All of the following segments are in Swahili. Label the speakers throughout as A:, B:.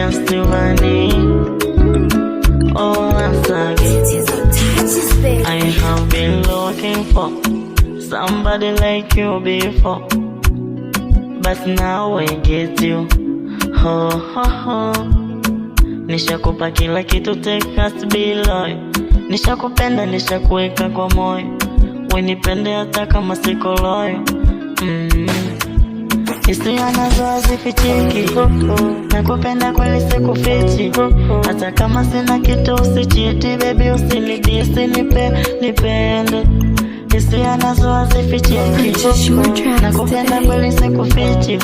A: just money. Oh, once again, I have been looking for somebody like you before, but now I get you. Ho ho ho, nishakupa kila kitu, take us below. Nishakupenda, nishakuweka kwa moyo, wenipende hata kama siko loyo. Hisia nazo hazifichiki, nakupenda kweli sikufichi. Hata kama sina kitu usichiti, baby usinidisi, nipende. Hisia nazo hazifichiki, nakupenda kweli sikufichi.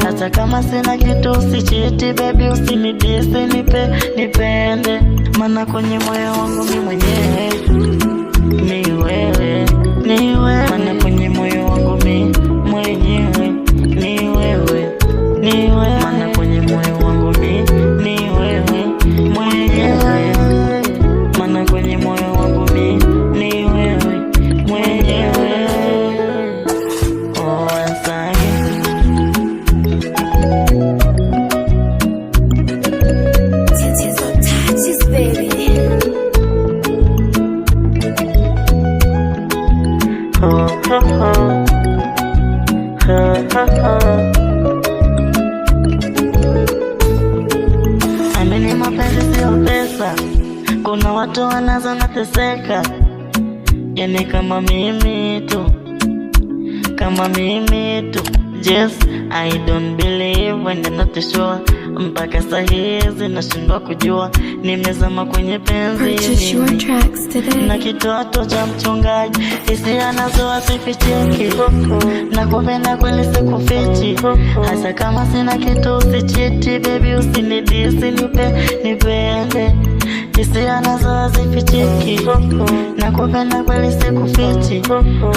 A: Hata kama sina kitu usichiti, baby usinidisi, nipende. Maana kwenye moyo wangu mimi mwenyewe ni wewe, ni wewe. Maana kwenye moyo wangu mimi mwenyewe ni wewe, ni wewe. Maana kwenye moyo wangu mimi ni wewe mwenyewe. Maana kwenye moyo wangu mimi ni wewe mwenyewe. Oh, asante. Oh, oh, oh. Amini mapenzi sio pesa, kuna watu wanazo nateseka. Yani kama mimi tu, kama mimi tu. Yes, I don't believe when I'm not sure. Mpaka sahizi nashindwa kujua, nimezama kwenye penzi na kitoto cha mchungaji. Hisia nazo hazifichiki, nakupenda kweli sikufichi. Hata kama sina kitu usichiti, baby usinidisi, nipende. Hisia nazo hazifichiki, nakupenda kweli sikufichi.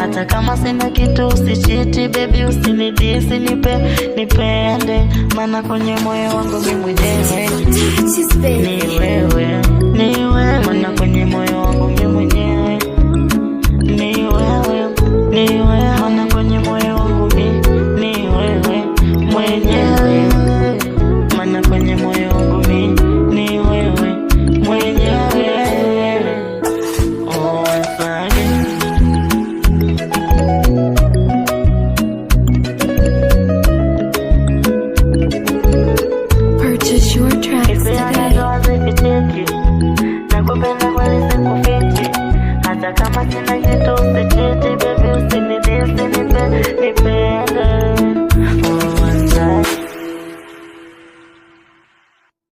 A: Hata kama sina kitu usichiti, baby usinidisi, nipende. Maana kwenye moyo wangu mimi mwenyewe ni